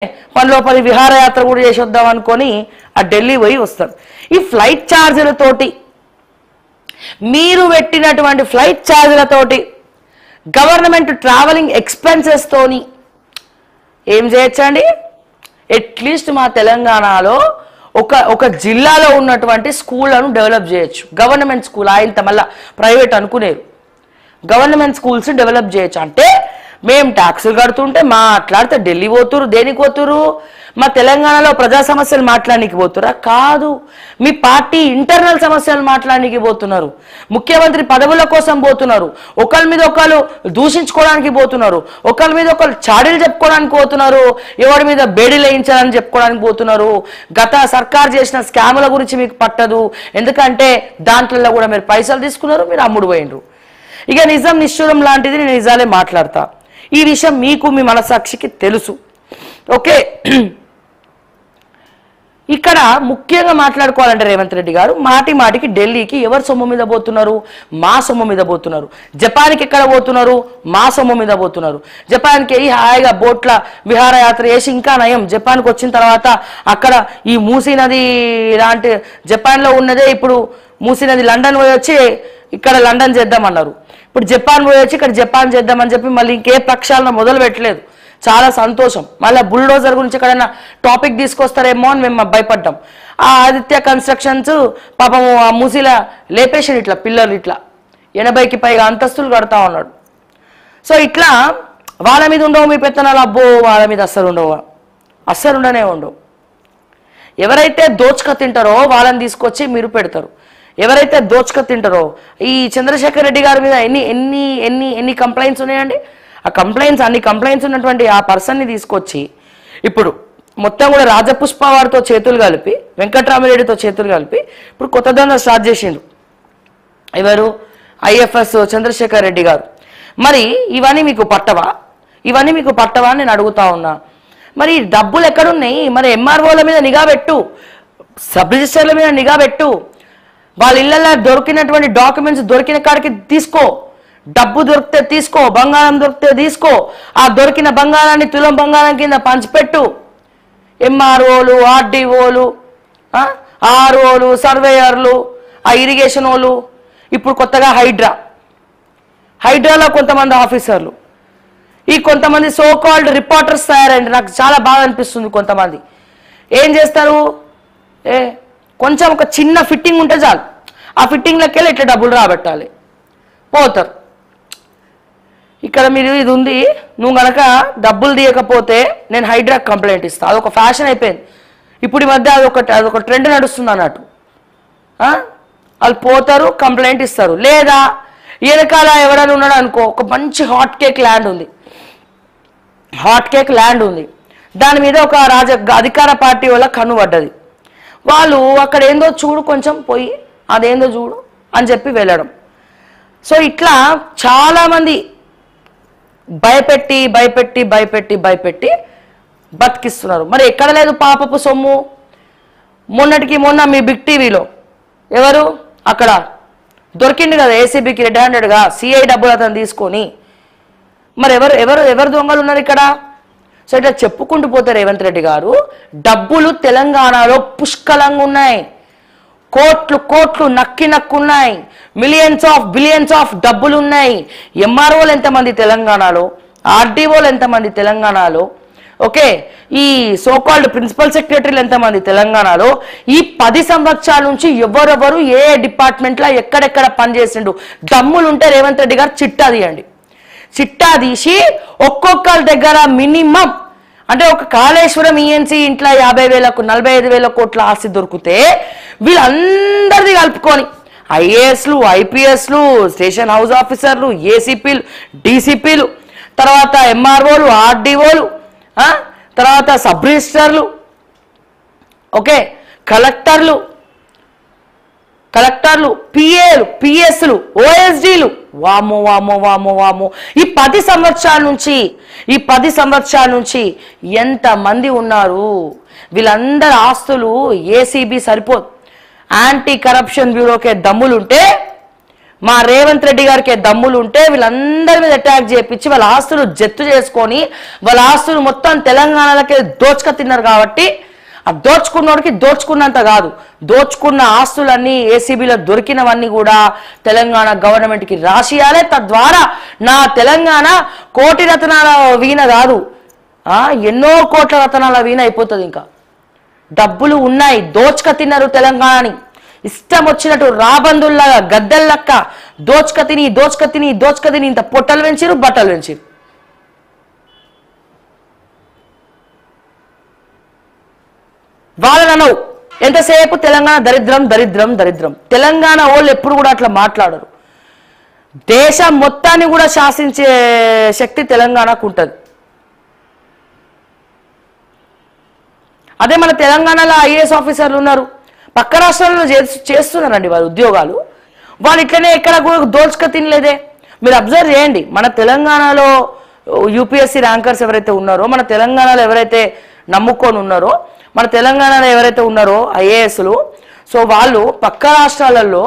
పనిలోపలి విహారయాత్ర కూడా చేసి వద్దాం అనుకొని ఆ ఢిల్లీ పోయి వస్తారు. ఈ ఫ్లైట్ ఛార్జీలతోటి మీరు పెట్టినటువంటి ఫ్లైట్ ఛార్జీలతోటి గవర్నమెంట్ ట్రావెలింగ్ ఎక్స్పెన్సెస్ తోని ఏం చేయొచ్చండి? అట్లీస్ట్ మా తెలంగాణలో ఒక జిల్లాలో ఉన్నటువంటి స్కూళ్లను డెవలప్ చేయొచ్చు. గవర్నమెంట్ స్కూల్ ఆయనత మళ్ళీ ప్రైవేట్ అనుకునేరు. గవర్నమెంట్ స్కూల్స్ డెవలప్ చేయొచ్చు. అంటే మేము ట్యాక్సులు కడుతుంటే మాట్లాడితే ఢిల్లీ పోతురు. దేనికి పోతురు? మా తెలంగాణలో ప్రజా సమస్యలు మాట్లాడడానికి పోతురా? కాదు, మీ పార్టీ ఇంటర్నల్ సమస్యలు మాట్లాడడానికి పోతున్నారు. ముఖ్యమంత్రి పదవుల కోసం పోతున్నారు. ఒకరి మీద ఒకరు దూషించుకోవడానికి పోతున్నారు. ఒకరి మీద ఒకరు చాడీలు చెప్పుకోవడానికి పోతున్నారు. ఎవరి మీద బేడీలు వేయించాలని చెప్పుకోవడానికి పోతున్నారు. గత సర్కార్ చేసిన స్కాముల గురించి మీకు పట్టదు. ఎందుకంటే దాంట్లో కూడా మీరు పైసలు తీసుకున్నారు, మీరు అమ్ముడు పోయినరు. ఇక నిజం నిష్ఠూరం లాంటిది నేను నిజాలే మాట్లాడతా. ఈ విషయం మీకు మీ మనసాక్షికి తెలుసు. ఓకే, ఇక్కడ ముఖ్యంగా మాట్లాడుకోవాలంటే రేవంత్ రెడ్డి గారు మాటికి ఢిల్లీకి ఎవరు సొమ్ము మీద పోతున్నారు? మా సొమ్ము మీద పోతున్నారు. జపాన్కి ఎక్కడ పోతున్నారు? మా సొమ్ము మీద పోతున్నారు. జపాన్కి హాయిగా బోట్ల విహారయాత్ర చేసి, ఇంకా నయం జపాన్కి వచ్చిన తర్వాత అక్కడ ఈ మూసీ నది లాంటి జపాన్లో ఉన్నదే ఇప్పుడు మూసీ నది లండన్ పోయి వచ్చి ఇక్కడ లండన్ చేద్దామన్నారు. ఇప్పుడు జపాన్ పోయి వచ్చి ఇక్కడ జపాన్ చేద్దామని చెప్పి మళ్ళీ ఇంకే ప్రక్షాళన మొదలు పెట్టలేదు. చాలా సంతోషం. మళ్ళీ బుల్డోజర్ గురించి ఎక్కడైనా టాపిక్ తీసుకొస్తారేమో అని మేము భయపడ్డాం. ఆ ఆదిత్య కన్స్ట్రక్షన్స్ పాపం ఆ మూసీలా లేపేసాడు ఇట్లా పిల్లలు ఇట్లా 80కి పైగా అంతస్తులు కడతా ఉన్నాడు. సో ఇట్లా వాళ్ళ మీద ఉండవు మీ పెత్తనాలు. అబ్బో వాళ్ళ మీద అస్సలు ఉండనే ఉండవు. ఎవరైతే దోచుక తింటారో వాళ్ళని తీసుకొచ్చి మీరు పెడతారు. ఎవరైతే దోచుక తింటారో ఈ చంద్రశేఖర్ రెడ్డి గారి మీద ఎన్ని కంప్లైంట్స్ ఉన్నాయండి? అన్ని కంప్లైంట్స్ ఉన్నటువంటి ఆ పర్సన్ని తీసుకొచ్చి ఇప్పుడు మొత్తం కూడా రాజపుష్ప వారితో చేతులు కలిపి, వెంకట్రామరెడ్డితో చేతులు కలిపి ఇప్పుడు కొత్త దందా స్టార్ట్ చేసిండు. ఎవరు? ఐఎఫ్ఎస్ చంద్రశేఖర్ రెడ్డి గారు. మరి ఇవన్నీ మీకు పట్టవా నేను అడుగుతా ఉన్నా. మరి డబ్బులు ఎక్కడున్నాయి? మరి ఎంఆర్ఓల మీద నిఘా పెట్టు, సబ్ రిజిస్టర్ల మీద నిఘా పెట్టు. వాళ్ళ ఇళ్లలో దొరికినటువంటి డాక్యుమెంట్స్ దొరికిన కాడికి తీసుకో. డబ్బు దొరికితే తీసుకో, బంగారం దొరికితే తీసుకో. ఆ దొరికిన బంగారాన్ని తులం బంగారం కింద పంచిపెట్టు. ఎంఆర్ఓలు, ఆర్డీఓలు, ఆర్ఓలు, సర్వేయర్లు, ఆ ఇరిగేషన్ వాళ్ళు, ఇప్పుడు కొత్తగా హైడ్రాలో కొంతమంది ఆఫీసర్లు, ఈ కొంతమంది సో కాల్డ్ రిపోర్టర్స్ తయారండి. నాకు చాలా బాగా అనిపిస్తుంది. కొంతమంది ఏం చేస్తారు? కొంచెం ఒక చిన్న ఫిట్టింగ్ ఉంటే చాలు, ఆ ఫిట్టింగ్లోకి వెళ్ళి ఇట్లా డబ్బులు రాబెట్టాలి, పోతారు. ఇక్కడ మీరు ఇది ఉంది, నువ్వు కనుక డబ్బులు తీయకపోతే నేను హైడ్రాక్ కంప్లైంట్ ఇస్తాను. అదొక ఫ్యాషన్ అయిపోయింది ఇప్పుడు. ఈ మధ్య అదొక ట్రెండ్ నడుస్తుంది అన్నట్టు. వాళ్ళు పోతారు, కంప్లైంట్ ఇస్తారు. లేదా వెనకాల ఎవరైనా ఉన్నాడు అనుకో, ఒక మంచి హాట్ కేక్ ల్యాండ్ ఉంది, దాని మీద ఒక అధికార పార్టీ వల్ల కన్ను పడ్డది. వాళ్ళు అక్కడ ఏందో చూడు, కొంచెం పోయి అదేందో చూడు అని చెప్పి వెళ్ళడం. సో ఇట్లా చాలామంది భయపెట్టి బతికిస్తున్నారు. మరి ఎక్కడ లేదు పాపపు సొమ్ము? మొన్న మీ బిగ్ టీవీలో ఎవరు అక్కడ దొరికింది కదా, ఏసీబీకి రెడ్ హ్యాండెడ్గా సిఐ డబ్బులు అతను తీసుకొని. మరి ఎవరు దొంగలు ఉన్నారు ఇక్కడ? సో ఇట్లా చెప్పుకుంటూ పోతే రేవంత్ రెడ్డి గారు, డబ్బులు తెలంగాణలో పుష్కలంగా ఉన్నాయి. కోట్లు నక్కున్నాయి. బిలియన్స్ ఆఫ్ డబ్బులు ఉన్నాయి. ఎంఆర్ఓలు ఎంతమంది తెలంగాణలో? ఆర్డీఓలు ఎంతమంది తెలంగాణలో? ఓకే, ఈ సోకాల్డ్ ప్రిన్సిపల్ సెక్రటరీలు ఎంతమంది తెలంగాణలో? ఈ 10 సంవత్సరాల నుంచి ఎవరెవరు ఏ డిపార్ట్మెంట్లో ఎక్కడెక్కడ పనిచేసిండు? దమ్ములుంటే రేవంత్ రెడ్డి గారు చిట్టా తీసి ఒక్కొక్కరి దగ్గర మినిమం అంటే ఒక కాళేశ్వరం ఈఎన్సీ ఇంట్లో 50,000 45,000 కోట్ల ఆస్తి దొరికితే వీళ్ళందరిది కలుపుకొని ఐఏఎస్లు, ఐపీఎస్లు, స్టేషన్ హౌస్ ఆఫీసర్లు, ఏసీపీలు, డీసీపీలు, తర్వాత ఎంఆర్ఓలు, ఆర్డీఓలు, తర్వాత సబ్ రిజిస్టర్లు, ఓకే, కలెక్టర్లు, పిఏలు, పిఎస్లు, ఓఎస్డీలు, వామో. ఈ 10 సంవత్సరాల నుంచి ఎంతమంది ఉన్నారు? వీళ్ళందరి ఆస్తులు ఏసీబీ సరిపోదు. యాంటీ కరప్షన్ బ్యూరోకే దమ్ములుంటే మా రేవంత్ రెడ్డి గారికి దమ్ములు ఉంటే వీళ్ళందరి మీద అటాక్ చేయించి వాళ్ళ ఆస్తులు జప్తు చేసుకొని వాళ్ళ ఆస్తులు మొత్తం తెలంగాణలకే దోచుక తిన్నారు కాబట్టి ఆ దోచుకున్నోడికి దోచుకున్నంత కాదు, దోచుకున్న ఆస్తులన్నీ ఏసీబీలో దొరికినవన్నీ కూడా తెలంగాణ గవర్నమెంట్కి రాసియాలే. తద్వారా నా తెలంగాణ కోటి రత్నాల వీణ కాదు, ఎన్నో కోట్ల రత్నాల వీణ అయిపోతుంది. ఇంకా డబ్బులు ఉన్నాయి, దోచుక తిన్నారు తెలంగాణని ఇష్టం వచ్చినట్టు రాబందుల్లాగా గద్దెల్లక్క దోచుక తిని ఇంత పొట్టలు పెంచిరు, బట్టలు పెంచిరు. వాళ్ళనవు ఎంతసేపు తెలంగాణ దరిద్రం దరిద్రం దరిద్రం. తెలంగాణ వాళ్ళు ఎప్పుడు కూడా అట్లా మాట్లాడరు. దేశం మొత్తాన్ని కూడా శాసించే శక్తి తెలంగాణకు ఉంటుంది. అదే మన తెలంగాణలో ఐఏఎస్ ఆఫీసర్లు ఉన్నారు, పక్క రాష్ట్రాల్లో చేస్తున్నారండి వారి ఉద్యోగాలు. వాళ్ళు ఇట్లనే ఎక్కడ కూడా దోచుక తినలేదే. మీరు అబ్జర్వ్ చేయండి, మన తెలంగాణలో యూపీఎస్సీ ర్యాంకర్స్ ఎవరైతే ఉన్నారో, మన తెలంగాణలో ఎవరైతే నమ్ముకొని ఉన్నారో, మన తెలంగాణలో ఎవరైతే ఉన్నారో ఐఏఎస్లు, సో వాళ్ళు పక్క రాష్ట్రాలలో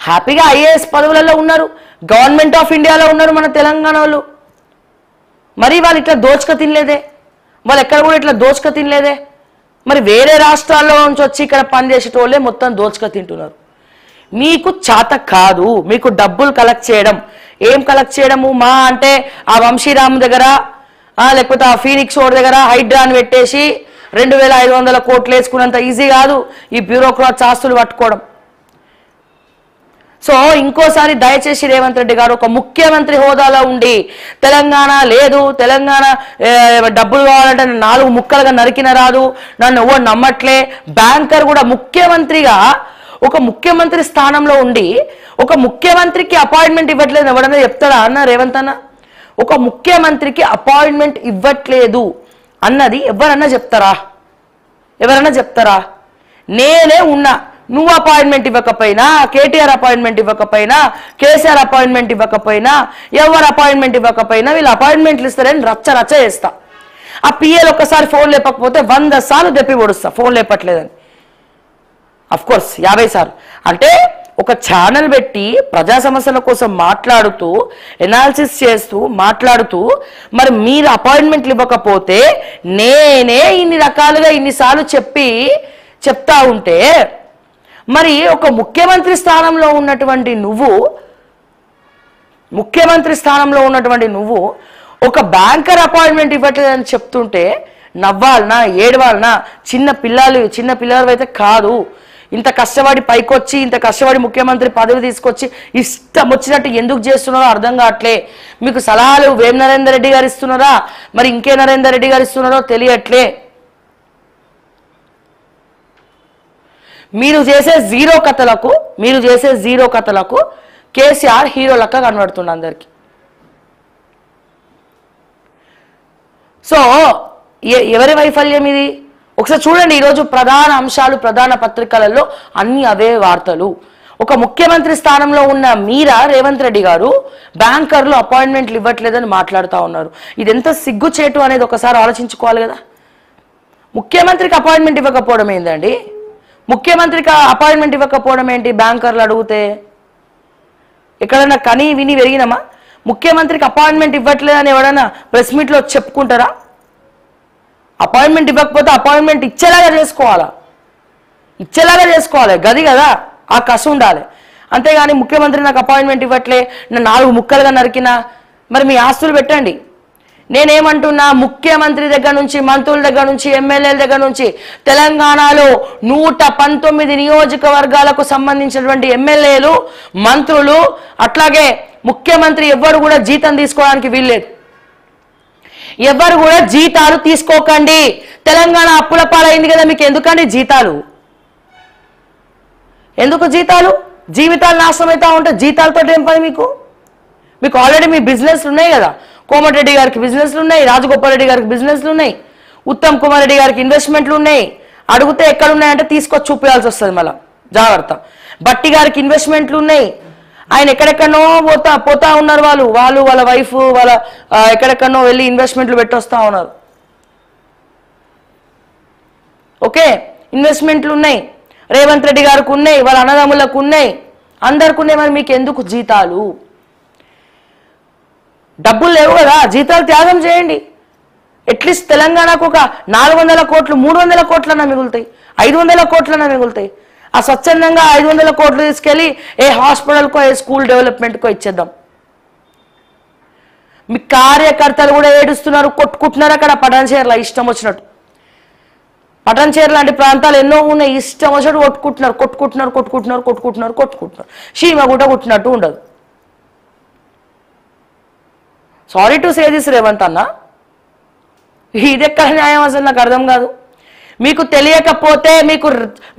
హ్యాపీగా ఐఏఎస్ పదవులలో ఉన్నారు, గవర్నమెంట్ ఆఫ్ ఇండియాలో ఉన్నారు మన తెలంగాణ వాళ్ళు. మరి వాళ్ళు ఇట్లా దోచుక తినలేదే, వాళ్ళు ఎక్కడ కూడా ఇట్లా దోచుక తినలేదే. మరి వేరే రాష్ట్రాల్లో నుంచి వచ్చి ఇక్కడ పనిచేసేటోళ్ళే మొత్తం దోచుక తింటున్నారు. మీకు చేత కాదు, మీకు డబ్బులు కలెక్ట్ చేయడం. ఏం కలెక్ట్ చేయడము? మా అంటే ఆ వంశీరామ్ దగ్గర లేకపోతే ఆ ఫీనిక్స్ ఓడి దగ్గర హైడ్రాన్ పెట్టేసి 2500 కోట్లు వేసుకున్నంత ఈజీ కాదు ఈ బ్యూరోక్రాట్స్ ఆస్తులు పట్టుకోవడం. సో ఇంకోసారి దయచేసి రేవంత్ రెడ్డి గారు ఒక ముఖ్యమంత్రి హోదాలో ఉండి తెలంగాణ లేదు, తెలంగాణ డబ్బులు కావాలంటే 4 ముక్కలుగా నరికిన రాదు, నన్ను ఎవరు నమ్మట్లే, బ్యాంకర్ కూడా ముఖ్యమంత్రిగా ఒక ముఖ్యమంత్రి స్థానంలో ఉండి ఒక ముఖ్యమంత్రికి అపాయింట్మెంట్ ఇవ్వట్లేదు ఎవడన్నా చెప్తాడా అన్న రేవంత్ అన్న? ఒక ముఖ్యమంత్రికి అపాయింట్మెంట్ ఇవ్వట్లేదు అన్నది ఎవరన్నా చెప్తారా? ఎవరన్నా చెప్తారా? నేనే ఉన్నా, నువ్వు అపాయింట్మెంట్ ఇవ్వకపోయినా, కేటీఆర్ అపాయింట్మెంట్ ఇవ్వకపోయినా, కేసీఆర్ అపాయింట్మెంట్ ఇవ్వకపోయినా, ఎవరు అపాయింట్మెంట్ ఇవ్వకపోయినా వీళ్ళు అపాయింట్మెంట్లు ఇస్తారని రచ్చ రచ్చ చేస్తా. ఆ పిఏలు ఒక్కసారి ఫోన్ లేపకపోతే 100 సార్లు దెప్పి పొడుస్తా ఫోన్ లేపట్లేదని. అఫ్కోర్స్ 50 సార్లు. అంటే ఒక ఛానల్ పెట్టి ప్రజా సమస్యల కోసం మాట్లాడుతూ ఎనాలిసిస్ చేస్తూ మాట్లాడుతూ మరి మీరు అపాయింట్మెంట్లు ఇవ్వకపోతే నేనే ఇన్ని రకాలుగా ఇన్నిసార్లు చెప్తా ఉంటే మరి ఒక ముఖ్యమంత్రి స్థానంలో ఉన్నటువంటి నువ్వు ఒక బ్యాంకర్ అపాయింట్మెంట్ ఇవ్వట్లేదని చెప్తుంటే నవ్వాలనా ఏడవాలనా? చిన్న పిల్లలు అయితే కాదు. ఇంత కష్టపడి పైకొచ్చి ఇంత కష్టపడి ముఖ్యమంత్రి పదవి తీసుకొచ్చి ఇష్టం వచ్చినట్టు ఎందుకు చేస్తున్నారో అర్థం కావట్లే. మీకు సలహాలు వేం నరేందర్ రెడ్డి గారు ఇస్తున్నారా, మరి ఇంకే నరేందర్ రెడ్డి గారు ఇస్తున్నారో తెలియట్లే. మీరు చేసే జీరో కథలకు కేసీఆర్ హీరో లెక్క కనబడుతుంది అందరికి. సో ఎవరి వైఫల్యం ఇది? ఒకసారి చూడండి, ఈరోజు ప్రధాన అంశాలు ప్రధాన పత్రికలలో అన్ని అవే వార్తలు. ఒక ముఖ్యమంత్రి స్థానంలో ఉన్న రేవంత్ రెడ్డి గారు బ్యాంకర్లు అపాయింట్మెంట్లు ఇవ్వట్లేదని మాట్లాడుతూ ఉన్నారు. ఇది ఎంత సిగ్గుచేటు అనేది ఒకసారి ఆలోచించుకోవాలి కదా. ముఖ్యమంత్రికి అపాయింట్మెంట్ ఇవ్వకపోవడం ఏందండి? ముఖ్యమంత్రికి అపాయింట్మెంట్ ఇవ్వకపోవడం ఏంటి? బ్యాంకర్లు అడిగితే ఎక్కడైనా కని విని వెరిగినమా? ముఖ్యమంత్రికి అపాయింట్మెంట్ ఇవ్వట్లేదని ఎవడైనా ప్రెస్ మీట్లో చెప్పుకుంటారా? అపాయింట్మెంట్ ఇవ్వకపోతే అపాయింట్మెంట్ ఇచ్చేలాగా చేసుకోవాలి, గది కదా, ఆ కసి ఉండాలి. అంతేగాని ముఖ్యమంత్రి నాకు అపాయింట్మెంట్ ఇవ్వట్లే, నేను 4 ముక్కలుగా నరికినా, మరి మీ ఆస్తులు పెట్టండి. నేనేమంటున్నా, ముఖ్యమంత్రి దగ్గర నుంచి, మంత్రుల దగ్గర నుంచి, ఎమ్మెల్యేల దగ్గర నుంచి తెలంగాణలో 119 నియోజకవర్గాలకు సంబంధించినటువంటి ఎమ్మెల్యేలు, మంత్రులు, అట్లాగే ముఖ్యమంత్రి ఎవ్వరు కూడా జీతం తీసుకోవడానికి వీల్లేదు. ఎవరు కూడా జీతాలు తీసుకోకండి. తెలంగాణ అప్పుల పాలైంది కదా, మీకు ఎందుకండి జీతాలు? ఎందుకు జీతాలు? జీవితాలు నాశనం అవుతా ఉంటే జీతాలతో ఏం పని మీకు? ఆల్రెడీ మీ బిజినెస్లు ఉన్నాయి కదా. కోమటిరెడ్డి గారికి బిజినెస్లు ఉన్నాయి, రాజగోపాల్ రెడ్డి గారికి బిజినెస్లు ఉన్నాయి, ఉత్తమ్ కుమార్ రెడ్డి గారికి ఇన్వెస్ట్మెంట్లు ఉన్నాయి. అడిగితే ఎక్కడున్నాయంటే తీసుకొచ్చి చూపించాల్సి వస్తుంది. మళ్ళీ జాగ్రత్త. బట్టి గారికి ఇన్వెస్ట్మెంట్లు ఉన్నాయి. ఆయన ఎక్కడెక్కడనో పోతా ఉన్నారు. వాళ్ళ వైఫ్ వాళ్ళ ఎక్కడెక్కడనో వెళ్ళి ఇన్వెస్ట్మెంట్లు పెట్టొస్తా ఉన్నారు. ఓకే, ఇన్వెస్ట్మెంట్లు ఉన్నాయి. రేవంత్ రెడ్డి గారికి ఉన్నాయి, వాళ్ళ అన్నదమ్ములకు ఉన్నాయి. అందరికీ మరి మీకు ఎందుకు జీతాలు? డబ్బులు లేవు కదా, జీతాలు త్యాగం చేయండి. అట్లీస్ట్ తెలంగాణకు ఒక 400 కోట్లు 300 కోట్లన్నా మిగులుతాయి, 500 కోట్లన్నా మిగులుతాయి. ఆ స్వచ్ఛందంగా 500 కోట్లు తీసుకెళ్ళి ఏ హాస్పిటల్కో ఏ స్కూల్ డెవలప్మెంట్కో ఇచ్చేద్దాం. మీ కార్యకర్తలు కూడా ఏడుస్తున్నారు, కొట్టుకుంటున్నారు అక్కడ పటాన్చేరులో ఇష్టం వచ్చినట్టు. పటాన్చేరు లాంటి ప్రాంతాలు ఎన్నో ఉన్నాయి, ఇష్టం వచ్చినట్టు కొట్టుకుంటున్నారు. చీమగుట్ట కొట్టినట్టు ఉండదు. Sorry to say this Revanth అన్న, ఇది ఎక్కడ న్యాయం అసలు నాకు అర్థం కాదు. మీకు తెలియకపోతే,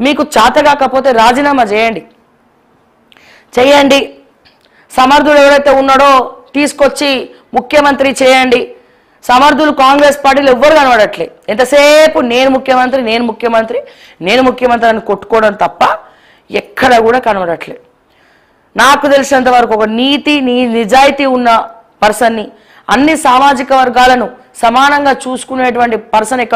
మీకు చేత కాకపోతే రాజీనామా చేయండి. సమర్థుడు ఎవరైతే ఉన్నాడో తీసుకొచ్చి ముఖ్యమంత్రి చేయండి. సమర్థులు కాంగ్రెస్ పార్టీలు ఎవ్వరు కనబడట్లే. ఎంతసేపు నేను ముఖ్యమంత్రి అని కొట్టుకోవడం తప్ప ఎక్కడ కూడా కనబడట్లే. నాకు తెలిసినంత వరకు ఒక నిజాయితీ ఉన్న పర్సన్ని, అన్ని సామాజిక వర్గాలను సమానంగా చూసుకునేటువంటి పర్సన్ ఎక్కడ